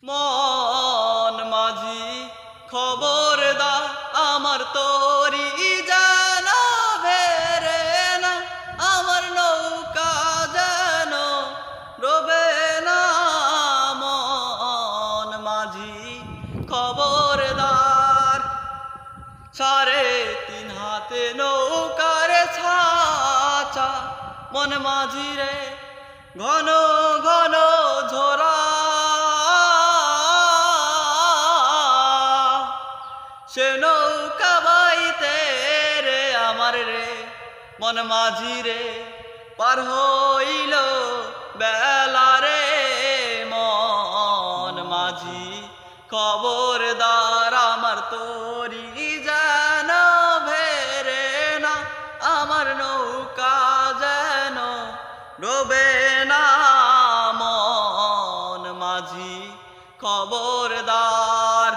মন মাঝি খবরদার আমার তরি যেন ভেরে না, আমার নৌকা যেন ডোবে না। মন মাঝি খবরদার, 3.5 হাতে নৌকার ছাচা মন মাঝি রে, ঘন ঘন ঝোরা সে নৌকা বাইতে রে আমার রে মন মাঝি রে, পার হইল বেলা রে। মন মাঝি খবরদার আমার তরি যেন ভেরে না, আমার নৌকা যেন ডোবে না। মন মাঝি খবরদার।